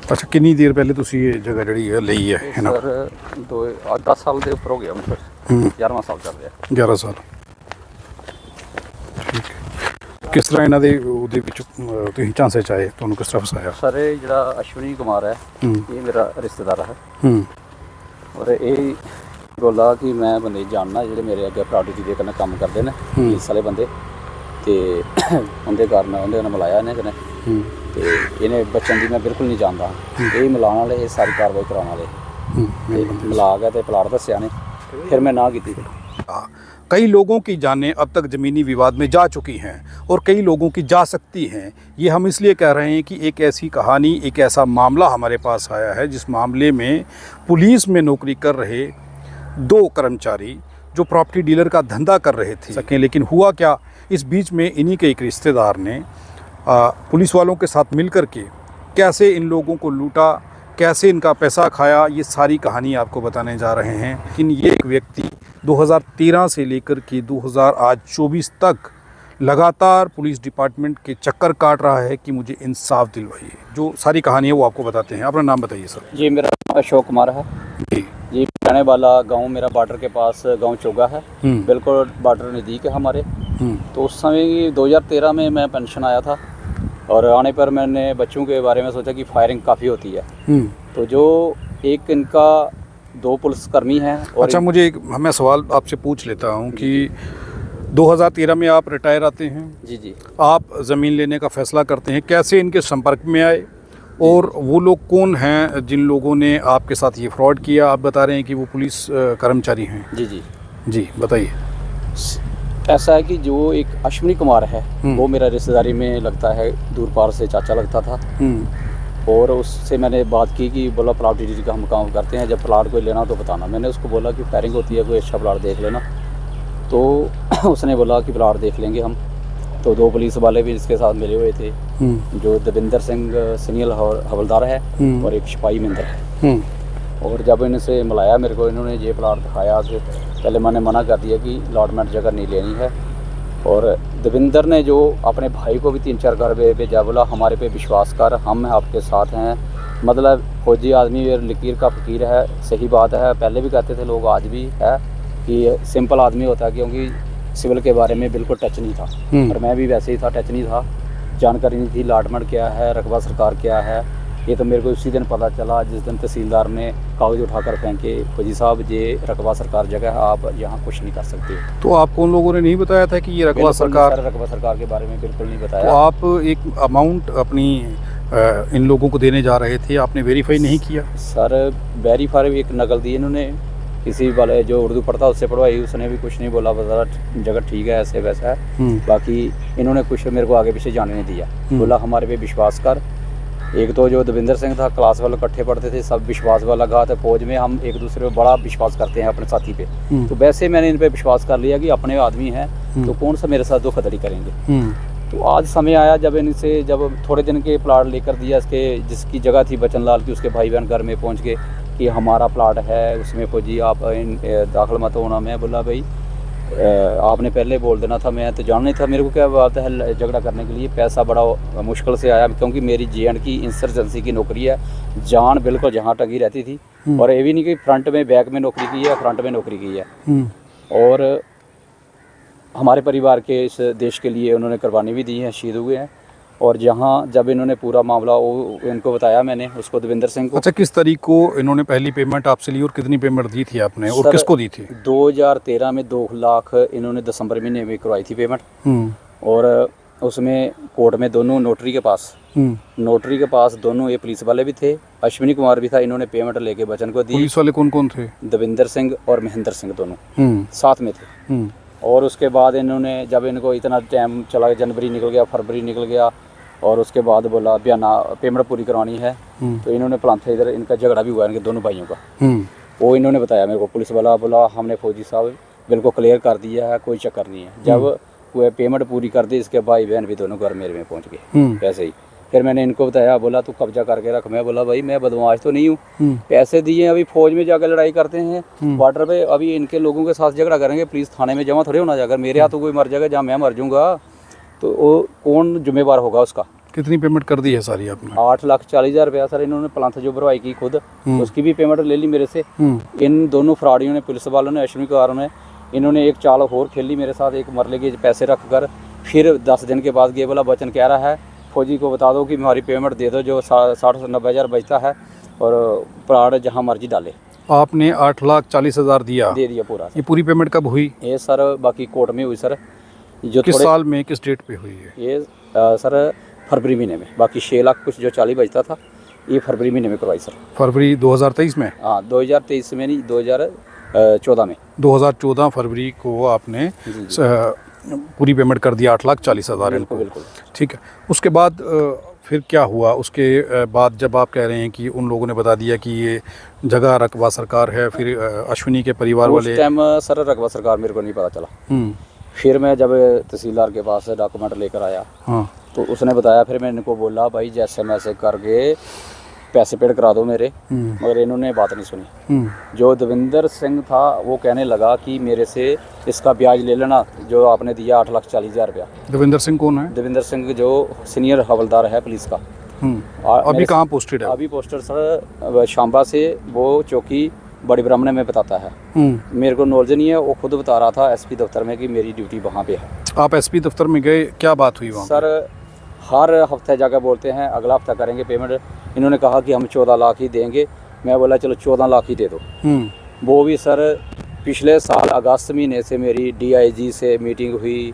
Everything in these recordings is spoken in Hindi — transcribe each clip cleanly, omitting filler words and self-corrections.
अच्छा, कितनी देर पहले तुसी ये जगह जी ली है ना? सर 10 साल के उपर हो गया मतलब 11वां साल चल रहा। 11 साल। ठीक है। किस तरह इन्हों के झांसे च आए, तुहानू किस तरह फसाया? सर ये जो अश्विनी कुमार है ये मेरा रिश्तेदार है और ये बोला कि मैं बंदे जानना जो मेरे अगे प्रायोरिटी के कन्नै कम्म करते हैं पुलिस वाले बंदे, तो उनके कारण उन्हें मिलाया इन्हें कन्नै तो इन्हें बच्चों की मैं बिल्कुल नहीं जानता। यही मिलाने वाले ये सारी कार्रवाई कराने वाले मिला गया तो प्लाट दसिया ने, फिर मैं ना की। कई लोगों की जानें अब तक ज़मीनी विवाद में जा चुकी हैं और कई लोगों की जा सकती हैं। ये हम इसलिए कह रहे हैं कि एक ऐसी कहानी, एक ऐसा मामला हमारे पास आया है जिस मामले में पुलिस में नौकरी कर रहे 2 कर्मचारी जो प्रॉपर्टी डीलर का धंधा कर रहे थे लेकिन हुआ क्या, इस बीच में इन्हीं के एक रिश्तेदार ने पुलिस वालों के साथ मिलकर के कैसे इन लोगों को लूटा, कैसे इनका पैसा खाया, ये सारी कहानी आपको बताने जा रहे हैं। लेकिन ये एक व्यक्ति 2013 से लेकर के 2024 तक लगातार पुलिस डिपार्टमेंट के चक्कर काट रहा है कि मुझे इंसाफ दिलवाइए। जो सारी कहानी है वो आपको बताते हैं। अपना नाम बताइए सर। जी मेरा नाम अशोक कुमार है जी, रहने वाला गांव मेरा बॉर्डर के पास गांव चोगा है, बिल्कुल बॉर्डर नज़दीक है हमारे। तो उस समय 2013 में मैं पेंशन आया था और आने पर मैंने बच्चों के बारे में सोचा कि फायरिंग काफ़ी होती है। तो जो एक इनका 2 पुलिसकर्मी हैं और अच्छा, मैं सवाल आपसे पूछ लेता हूं कि 2013 में आप रिटायर आते हैं। जी आप ज़मीन लेने का फ़ैसला करते हैं, कैसे इनके संपर्क में आए और वो लोग कौन हैं जिन लोगों ने आपके साथ ये फ्रॉड किया? आप बता रहे हैं कि वो पुलिस कर्मचारी हैं। जी बताइए। ऐसा है कि जो एक अश्विनी कुमार है वो मेरा रिश्तेदारी में लगता है, दूर पार से चाचा लगता था और उससे मैंने बात की कि बोला प्लाट डीलर का हम काम करते हैं, जब प्लाट कोई लेना तो बताना। मैंने उसको बोला कि फायरिंग होती है, कोई अच्छा प्लाट देख लेना। तो उसने बोला कि प्लाट देख लेंगे हम। तो 2 पुलिस वाले भी इसके साथ मिले हुए थे, जो दविंदर सिंह सीनियर हवलदार है और एक सिपाही मिंदर है। और जब इनसे मिलाया मेरे को, इन्होंने ये प्लाट दिखाया कि पहले मैंने मना कर दिया कि अलॉटमेंट जगह नहीं लेनी है। और दविंदर ने जो अपने भाई को भी 3-4 घर भेजा, बोला हमारे पे विश्वास कर, हम आपके साथ हैं। मतलब फौजी आदमी और लकीर का फ़कीर है, सही बात है। पहले भी कहते थे लोग, आज भी है कि सिंपल आदमी होता है, क्योंकि सिविल के बारे में बिल्कुल टच नहीं था और मैं भी वैसे ही था, टच नहीं था, जानकारी नहीं थी अलॉटमेंट क्या है, रकबा सरकार क्या है। ये तो मेरे को उसी दिन पता चला जिस दिन तहसीलदार ने कागज़ उठाकर फेंके, फौजी साहब ये रकबा सरकार जगह है, आप यहाँ कुछ नहीं कर सकते। तो आपको उन लोगों ने नहीं बताया था कि ये रकबा सरकार के बारे में बिल्कुल नहीं बताया। तो आप एक अमाउंट अपनी इन लोगों को देने जा रहे थे, आपने वेरीफाई नहीं किया? सर वेरीफाई एक नकल दी इन्होंने, किसी वाले जो उर्दू पढ़ता उससे पढ़वाई, उसने भी कुछ नहीं बोला, बता जगह ठीक है ऐसे वैसा है। बाकी इन्होंने कुछ मेरे को आगे पीछे जाने नहीं दिया, बोला हमारे पे विश्वास कर। एक तो जो दविंदर सिंह था, क्लास वाले इकट्ठे पढ़ते थे, सब विश्वास वाला लगा था। फौज में हम एक दूसरे पे बड़ा विश्वास करते हैं अपने साथी पे, तो वैसे मैंने इन पे विश्वास कर लिया कि अपने आदमी हैं तो कौन सा मेरे साथ धोखाधड़ी करेंगे। तो आज समय आया जब इनसे, जब थोड़े दिन के प्लाट लेकर दिया, इसके जिसकी जगह थी बचन लाल की, उसके भाई बहन घर में पहुँच के कि हमारा प्लाट है, उसमें फौजी आप दाखिल मत होना। मैं बोला भाई आपने पहले बोल देना था, मैं तो जान नहीं था, मेरे को क्या बात है झगड़ा करने के लिए। पैसा बड़ा मुश्किल से आया, क्योंकि मेरी JND की इंसर्जेंसी की नौकरी है, जान बिल्कुल जहाँ टंगी रहती थी। और ये भी नहीं कि फ्रंट में बैक में नौकरी की है, फ्रंट में नौकरी की है। और हमारे परिवार के, इस देश के लिए उन्होंने कुर्बानी भी दी है, शहीद हुए हैं। और जहाँ जब इन्होंने पूरा मामला वो इनको बताया मैंने, उसको दविंदर सिंह को। अच्छा, किस तारीख को इन्होंने पहली पेमेंट आपसे ली और कितनी पेमेंट दी थी आपने और किसको दी थी? 2013 में 2 लाख इन्होंने दिसंबर महीने में करवाई थी पेमेंट। और उसमें कोर्ट में दोनों नोटरी के पास दोनों ये पुलिस वाले भी थे, अश्विनी कुमार भी था। इन्होंने पेमेंट लेके बचन को दी। पुलिस वाले कौन कौन थे? दविंदर सिंह और महेंद्र सिंह दोनों साथ में थे। और उसके बाद इन्होंने, जब इनको इतना टाइम चला, जनवरी निकल गया, फरवरी निकल गया, और उसके बाद बोला बयाना पेमेंट पूरी करवानी है। तो इन्होंने प्लांथे, इधर इनका झगड़ा भी हुआ इनके दोनों भाइयों का। वो इन्होंने बताया मेरे को, पुलिस वाला बोला हमने फौजी साहब बिल्कुल क्लियर कर दिया है, कोई चक्कर नहीं है। जब वो पेमेंट पूरी कर दी, इसके भाई बहन भी दोनों घर मेरे में पहुंच गए वैसे ही। फिर मैंने इनको बताया, बोला तू कब्जा करके रख। मैं बोला भाई मैं बदमाश तो नहीं हूँ, पैसे दिए, अभी फौज में जाकर लड़ाई करते हैं बॉर्डर पे, अभी इनके लोगों के साथ झगड़ा करेंगे, पुलिस थाने में जमा थोड़े होना। जाकर मेरे हाथों कोई मर जाएगा, जहाँ मैं मर जाऊँगा तो वो कौन जिम्मेवार होगा उसका? कितनी पेमेंट कर दी है सारी आपने? 8,40,000 रुपया सर इन्होंने प्लांथ जो भरवाई की खुद, उसकी भी पेमेंट ले ली मेरे से। इन दोनों फ्रॉडियों ने, पुलिस वालों ने, अश्विनी कुमार ने, इन्होंने एक चाल और खेली मेरे साथ। एक मरले के पैसे रख कर फिर 10 दिन के बाद ये वाला वचन कह रहा है फौजी को बता दो कि हमारी पेमेंट दे दो जो 60-90 हज़ार बचता है और प्लाट जहाँ मर्जी डाले। आपने 8,40,000 दिया? दे दिया पूरा। ये पूरी पेमेंट कब हुई? ये सर बाकी कोर्ट में हुई सर। जो किस साल में, किस डेट पे हुई है? ये सर फरवरी महीने में। बाकी 6 लाख कुछ जो 40 बचता था ये फरवरी महीने में करवाई सर। फरवरी 2023 में? हाँ 2023 में नहीं, 2014 में। 2014 फरवरी को आपने पूरी पेमेंट कर दिया 8,40,000 इनको। बिल्कुल। ठीक है, उसके बाद फिर क्या हुआ? उसके बाद जब आप कह रहे हैं कि उन लोगों ने बता दिया कि ये जगह रकबा सरकार है, फिर अश्विनी के परिवार वाले? उस टाइम सर रकबा सरकार मेरे को नहीं पता चला। फिर मैं जब तहसीलदार के पास डॉक्यूमेंट लेकर आया, हाँ, तो उसने बताया। फिर मैंने इनको बोला भाई जैसे मैसे करके पैसे पेड करा दो मेरे, मगर इन्होंने बात नहीं सुनी। जो दविंदर सिंह था वो कहने लगा कि मेरे से इसका ब्याज ले लेना जो आपने दिया 8,40,000 रुपया। दविंदर सिंह कौन है? दविंदर सिंह जो सीनियर हवलदार है पुलिस का। अभी कहाँ पोस्टेड है? अभी पोस्टर सर शांबा से, वो चौकी बड़ी ब्राह्मण में बताता है। मेरे को नॉलेज नहीं है, वो खुद बता रहा था एसपी दफ्तर में कि मेरी ड्यूटी वहाँ पे है। आप एसपी दफ्तर में गए, क्या बात हुई वहाँ? सर हर हफ्ते जाकर बोलते हैं अगला हफ्ता करेंगे पेमेंट। इन्होंने कहा कि हम 14 लाख ही देंगे। मैं बोला चलो 14 लाख ही दे दो। वो भी सर पिछले साल अगस्त महीने से मेरी DIG से मीटिंग हुई।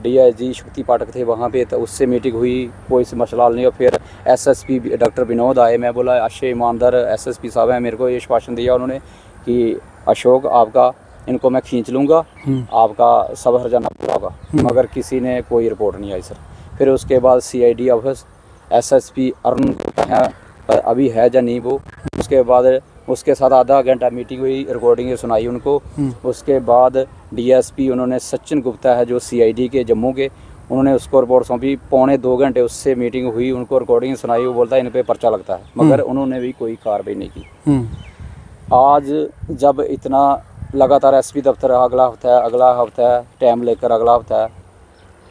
DIG शक्ति पाठक थे वहाँ पे, तो उससे मीटिंग हुई, कोई मसला नहीं। और फिर SSP डॉक्टर विनोद आए। मैं बोला अच्छे ईमानदार SSP साहब हैं, मेरे को ये आश्वासन दिया उन्होंने कि अशोक आपका इनको मैं खींच लूँगा, आपका सब हर्जाना पूरा होगा। मगर किसी ने कोई रिपोर्ट नहीं आई सर। फिर उसके बाद CID ऑफिस SSP अरुण अभी है या नहीं वो। उसके बाद उसके साथ आधा घंटा मीटिंग हुई, रिकॉर्डिंग सुनाई उनको। उसके बाद DSP उन्होंने सचिन गुप्ता है जो CID के जम्मू के, उन्होंने उसको रिपोर्ट सौंपी। 1.25 घंटे उससे मीटिंग हुई, उनको रिकॉर्डिंग सुनाई। वो बोलता है इन पे पर्चा लगता है, मगर उन्होंने भी कोई कार्रवाई नहीं की। आज जब इतना लगातार SP दफ्तर अगला हफ्ता है टाइम लेकर अगला हफ्ता है,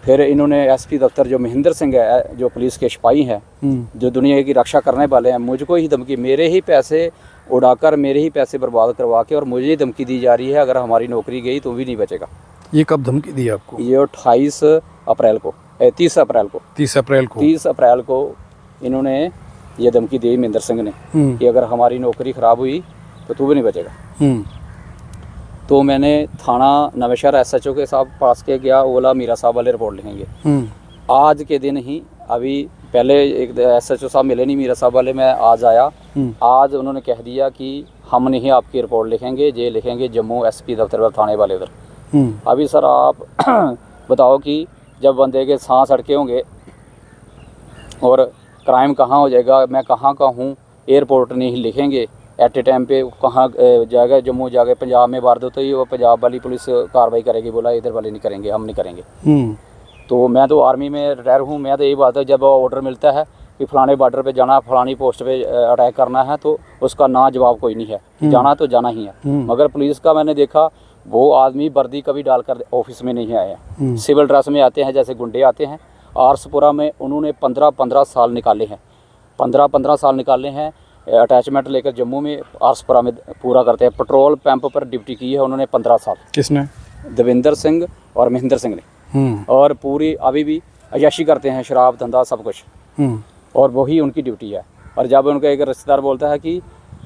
फिर इन्होंने SP दफ्तर जो महेंद्र सिंह है जो पुलिस के सिपाही हैं, जो दुनिया की रक्षा करने वाले हैं, मुझको ही धमकी, मेरे ही पैसे उड़ाकर, मेरे ही पैसे बर्बाद करवा के और मुझे ही धमकी दी जा रही है अगर हमारी नौकरी गई तो भी नहीं बचेगा। ये कब धमकी दी आपको? ये 28 अप्रैल को 30 अप्रैल को इन्होंने ये धमकी दी महेंद्र सिंह ने कि अगर हमारी नौकरी ख़राब हुई तो तू भी नहीं बचेगा। तो मैंने थाना नवेशहर SHO के साथ पास के गया, बोला मीरा साहब वाले रिपोर्ट लिखेंगे। आज के दिन ही, अभी पहले एक SHO साहब मिले नहीं मीरा साहब वाले, मैं आज आया। आज उन्होंने कह दिया कि हम नहीं आपकी रिपोर्ट लिखेंगे, ये लिखेंगे जम्मू SP दफ्तर पर, थाने वाले उधर। अभी सर आप बताओ कि जब बंदे के सांस अटके होंगे और क्राइम कहाँ हो जाएगा, मैं कहाँ का हूँ, एयरपोर्ट नहीं लिखेंगे एट ए टाइम पे, कहाँ जाएगा, जम्मू जाके पंजाब में वारदात हुई, वो पंजाब वाली पुलिस कार्रवाई करेगी, बोला इधर वाले नहीं करेंगे, हम नहीं करेंगे। तो मैं तो आर्मी में रिटायर हूँ, मैं तो यही बात है, जब ऑर्डर मिलता है कि फलाने बॉर्डर पे जाना, फलानी पोस्ट पे अटैक करना है, तो उसका ना जवाब कोई नहीं है, जाना तो जाना ही है। मगर पुलिस का मैंने देखा वो आदमी वर्दी कभी डालकर ऑफिस में नहीं आए हैं, सिविल ड्रेस में आते हैं जैसे गुंडे आते हैं। आरसपुरा में उन्होंने 15-15 साल निकाले हैं, 15-15 साल निकाले हैं। अटैचमेंट लेकर जम्मू में आरसपुरा में पूरा करते हैं। पेट्रोल पंप पर ड्यूटी की है उन्होंने 15 साल। किसने? दविंदर सिंह और महेंद्र सिंह ने। और पूरी अभी भी अयाशी करते हैं, शराब धंधा सब कुछ, और वही उनकी ड्यूटी है। और जब उनका एक रिश्तेदार बोलता है कि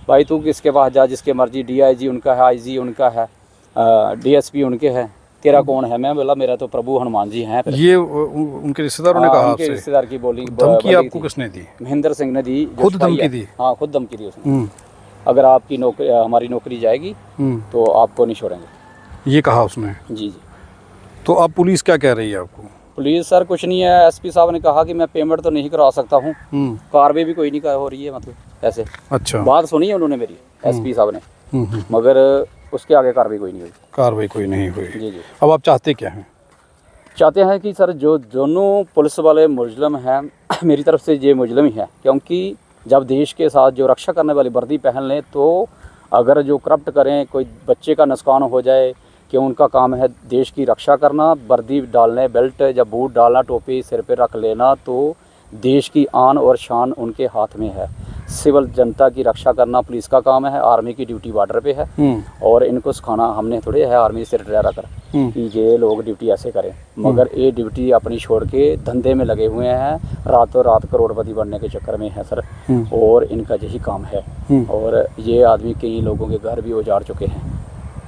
भाई तू किसके पास जा, जिसके मर्जी, DIG उनका है, IG उनका है, DSP उनके हैं, तेरा कौन है? मैं बोला मेरा तो प्रभु हनुमान जी हैं। ये उनके रिश्तेदारों ने कहा? उनके रिश्तेदार की बोली। धमकी आपको किसने दी? महेंद्र सिंह ने दी। खुद धमकी दी? हाँ खुद धमकी दी उसने, अगर आपकी नौकरी, हमारी नौकरी जाएगी तो आपको नहीं छोड़ेंगे, ये कहा उसने? जी। तो अब पुलिस क्या कह रही है आपको? पुलिस सर कुछ नहीं है, SP साहब ने कहा कि मैं पेमेंट तो नहीं करा सकता हूँ, कार्रवाई भी कोई नहीं हो रही है, मतलब ऐसे। अच्छा, बात सुनी है उन्होंने मेरी SP साहब ने, मगर उसके आगे कार्रवाई कोई नहीं हुई। कार्रवाई कोई नहीं हुई। जी। अब आप चाहते क्या हैं? चाहते हैं कि सर जो दोनों पुलिस वाले मुजलम हैं, मेरी तरफ से ये मुजलम ही है, क्योंकि जब देश के साथ जो रक्षा करने वाली वर्दी पहन लें, तो अगर जो करप्ट करें, कोई बच्चे का नुकसान हो जाए, कि उनका काम है देश की रक्षा करना, वर्दी डालने, बेल्ट या बूट डालना, टोपी सिर पे रख लेना, तो देश की आन और शान उनके हाथ में है। सिविल जनता की रक्षा करना पुलिस का काम है, आर्मी की ड्यूटी बॉर्डर पे है। और इनको सिखाना हमने थोड़े है आर्मी से रिटायर कर कि ये लोग ड्यूटी ऐसे करें, मगर ये ड्यूटी अपनी छोड़ के धंधे में लगे हुए हैं, रातों रात करोड़पति बनने के चक्कर में है सर। और इनका यही काम है। और ये आदमी कई लोगों के घर भी उजाड़ चुके हैं।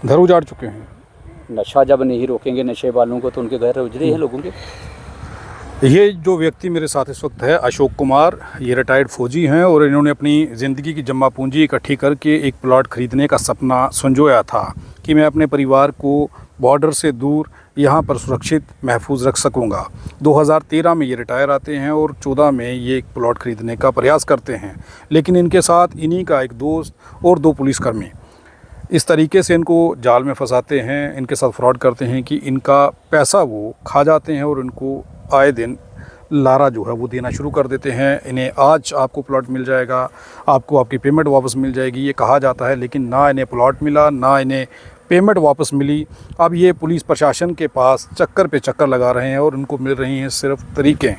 घर उजाड़ चुके हैं। नशा जब नहीं रोकेंगे नशे वालों को तो उनके घर उजड़े हैं लोगों के। ये जो व्यक्ति मेरे साथ इस वक्त है अशोक कुमार, ये रिटायर्ड फौजी हैं और इन्होंने अपनी ज़िंदगी की जमा पूंजी इकट्ठी करके एक प्लॉट ख़रीदने का सपना संजोया था कि मैं अपने परिवार को बॉर्डर से दूर यहाँ पर सुरक्षित महफूज रख सकूँगा। 2013 में ये रिटायर आते हैं और 14 में ये एक प्लॉट ख़रीदने का प्रयास करते हैं, लेकिन इनके साथ इन्हीं का एक दोस्त और 2 पुलिसकर्मी इस तरीके से इनको जाल में फंसाते हैं, इनके साथ फ्रॉड करते हैं कि इनका पैसा वो खा जाते हैं और इनको आए दिन लारा जो है वो देना शुरू कर देते हैं। इन्हें आज आपको प्लॉट मिल जाएगा, आपको आपकी पेमेंट वापस मिल जाएगी ये कहा जाता है, लेकिन ना इन्हें प्लॉट मिला ना इन्हें पेमेंट वापस मिली। अब ये पुलिस प्रशासन के पास चक्कर पे चक्कर लगा रहे हैं और उनको मिल रही हैं सिर्फ तरीक़ें।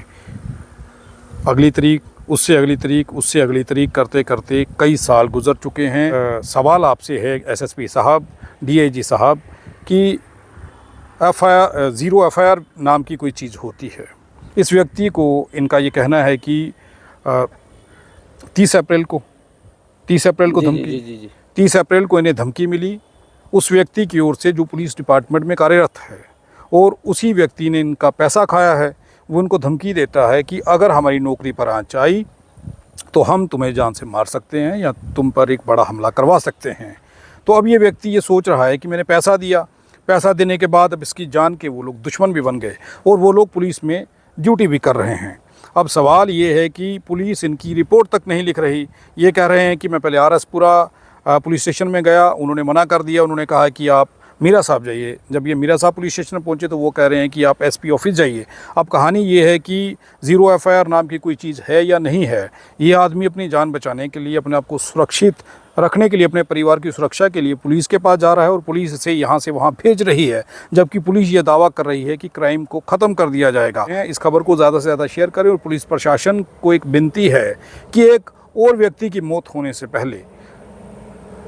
अगली तारीख, उससे अगली तारीख, उससे अगली तारीख करते करते कई साल गुजर चुके हैं। सवाल आपसे है एसएसपी साहब, डीआईजी साहब कि ज़ीरो एफआईआर नाम की कोई चीज़ होती है। इस व्यक्ति को इनका ये कहना है कि 30 अप्रैल को धमकी 30 अप्रैल को इन्हें धमकी मिली उस व्यक्ति की ओर से जो पुलिस डिपार्टमेंट में कार्यरत है, और उसी व्यक्ति ने इनका पैसा खाया है। वो इनको धमकी देता है कि अगर हमारी नौकरी पर आँच आई तो हम तुम्हें जान से मार सकते हैं या तुम पर एक बड़ा हमला करवा सकते हैं। तो अब ये व्यक्ति ये सोच रहा है कि मैंने पैसा दिया, पैसा देने के बाद अब इसकी जान के वो लोग दुश्मन भी बन गए और वो लोग पुलिस में ड्यूटी भी कर रहे हैं। अब सवाल ये है कि पुलिस इनकी रिपोर्ट तक नहीं लिख रही। ये कह रहे हैं कि मैं पहले आरएसपुरा पुलिस स्टेशन में गया, उन्होंने मना कर दिया, उन्होंने कहा कि आप मीरा साहब जाइए। जब ये मीरा साहब पुलिस स्टेशन पहुंचे तो वो कह रहे हैं कि आप एसपी ऑफिस जाइए। अब कहानी ये है कि ज़ीरो एफआईआर नाम की कोई चीज़ है या नहीं है। ये आदमी अपनी जान बचाने के लिए, अपने आप को सुरक्षित रखने के लिए, अपने परिवार की सुरक्षा के लिए पुलिस के पास जा रहा है और पुलिस इसे यहाँ से वहाँ भेज रही है, जबकि पुलिस ये दावा कर रही है कि क्राइम को ख़त्म कर दिया जाएगा। इस खबर को ज़्यादा से ज़्यादा शेयर करें और पुलिस प्रशासन को एक विनती है कि एक और व्यक्ति की मौत होने से पहले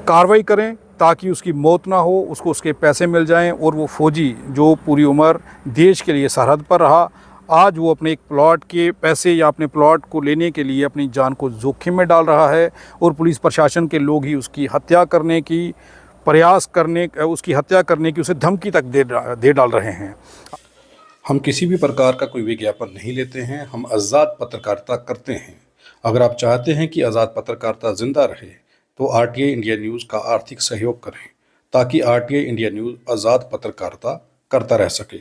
कार्रवाई करें ताकि उसकी मौत ना हो, उसको उसके पैसे मिल जाएं और वो फौजी जो पूरी उम्र देश के लिए सरहद पर रहा, आज वो अपने एक प्लॉट के पैसे या अपने प्लॉट को लेने के लिए अपनी जान को जोखिम में डाल रहा है और पुलिस प्रशासन के लोग ही उसकी हत्या करने की उसकी हत्या करने की उसे धमकी तक दे डाल रहे हैं। हम किसी भी प्रकार का कोई विज्ञापन नहीं लेते हैं, हम आज़ाद पत्रकारिता करते हैं। अगर आप चाहते हैं कि आज़ाद पत्रकारिता जिंदा रहे तो आरटीआई इंडिया न्यूज़ का आर्थिक सहयोग करें ताकि आरटीआई इंडिया न्यूज़ आज़ाद पत्रकारिता करता रह सके।